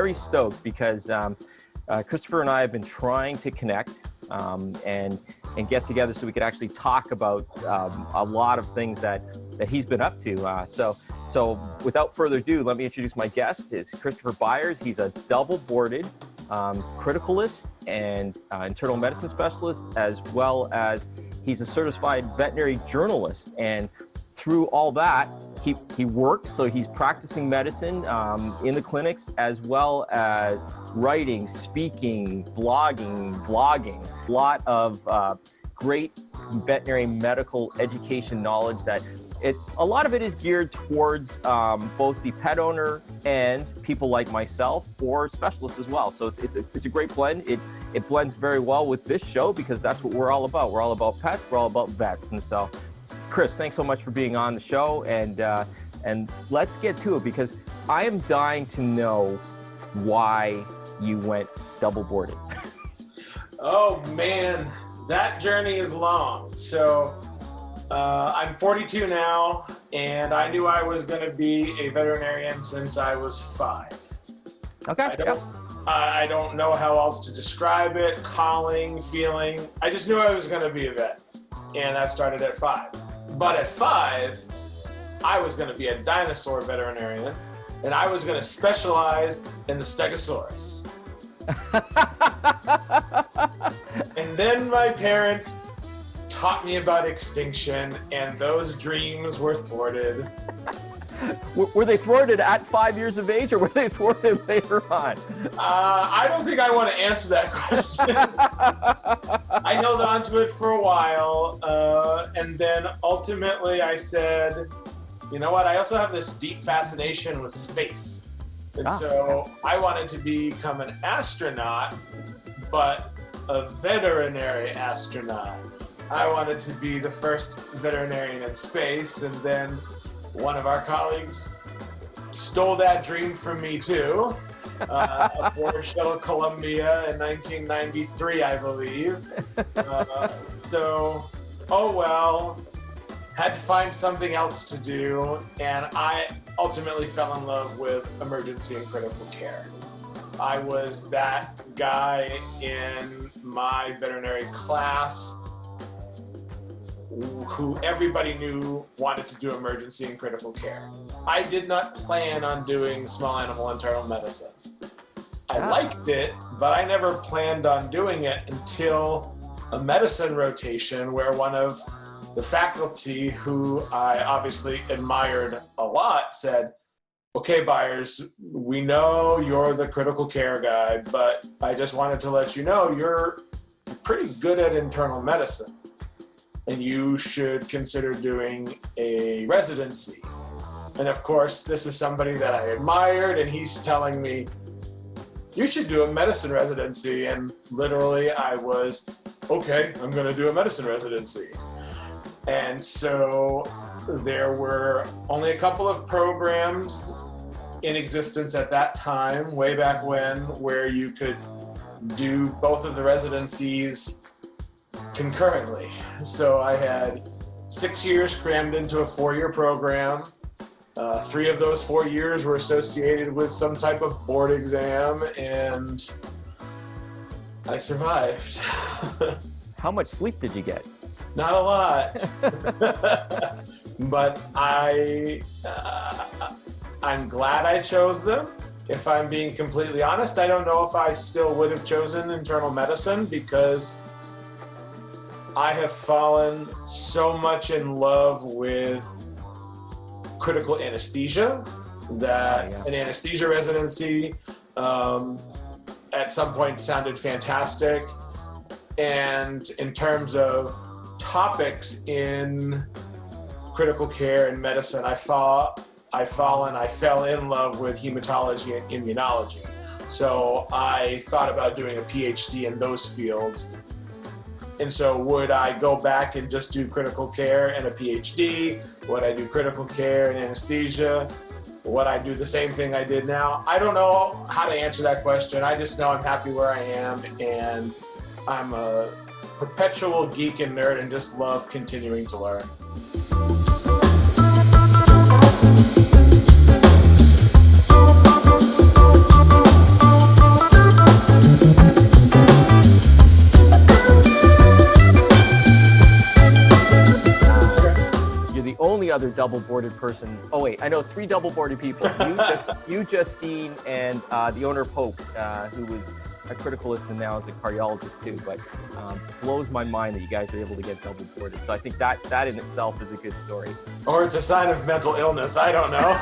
very stoked because Christopher and I have been trying to connect and get together so we could actually talk about a lot of things that he's been up to. So without further ado, let me introduce my guest. It's Christopher Byers. He's a double-boarded criticalist and internal medicine specialist, as well as he's a certified veterinary journalist. And through all that, he works, so he's practicing medicine in the clinics, as well as writing, speaking, blogging, vlogging. A lot of great veterinary medical education knowledge that a lot of it is geared towards both the pet owner and people like myself, or specialists as well. So it's a great blend. It blends very well with this show because that's what we're all about. We're all about pets. We're all about vets. And so, Chris, thanks so much for being on the show. And let's get to it because I am dying to know why you went double boarded. Oh man, that journey is long. So. I'm 42 now, and I knew I was going to be a veterinarian since I was 5. Okay. I don't know how else to describe it, calling, feeling. I just knew I was going to be a vet, and that started at 5. But at 5, I was going to be a dinosaur veterinarian, and I was going to specialize in the Stegosaurus. And then my parents taught me about extinction, and those dreams were thwarted. Were they thwarted at 5 years of age, or were they thwarted later on? I don't think I want to answer that question. I held on to it for a while, and then ultimately I said, you know what, I also have this deep fascination with space. And so I wanted to become an astronaut, but a veterinary astronaut. I wanted to be the first veterinarian in space, and then one of our colleagues stole that dream from me too, aboard Shuttle Columbia in 1993, I believe. Had to find something else to do, and I ultimately fell in love with emergency and critical care. I was that guy in my veterinary class who everybody knew wanted to do emergency and critical care. I did not plan on doing small animal internal medicine. I liked it, but I never planned on doing it until a medicine rotation where one of the faculty, who I obviously admired a lot, said, okay, Byers, we know you're the critical care guy, but I just wanted to let you know you're pretty good at internal medicine, and you should consider doing a residency. And of course, this is somebody that I admired, and he's telling me, you should do a medicine residency. And literally I was, okay, I'm gonna do a medicine residency. And so there were only a couple of programs in existence at that time, way back when, where you could do both of the residencies concurrently. So I had 6 years crammed into a 4-year program. 3 of those 4 years were associated with some type of board exam, and I survived. How much sleep did you get? Not a lot. But I'm glad I chose them. If I'm being completely honest, I don't know if I still would have chosen internal medicine, because I have fallen so much in love with critical anesthesia that an anesthesia residency at some point sounded fantastic. And in terms of topics in critical care and medicine, I fell in love with hematology and immunology. So I thought about doing a PhD in those fields. And so would I go back and just do critical care and a PhD? Would I do critical care and anesthesia? Would I do the same thing I did now? I don't know how to answer that question. I just know I'm happy where I am, and I'm a perpetual geek and nerd and just love continuing to learn. other double-boarded person. Oh wait, I know 3 double-boarded people. You, Justine, and the owner of Hope, who was a criticalist and now is a cardiologist too. But it blows my mind that you guys are able to get double-boarded. So I think that in itself is a good story. Or it's a sign of mental illness. I don't know.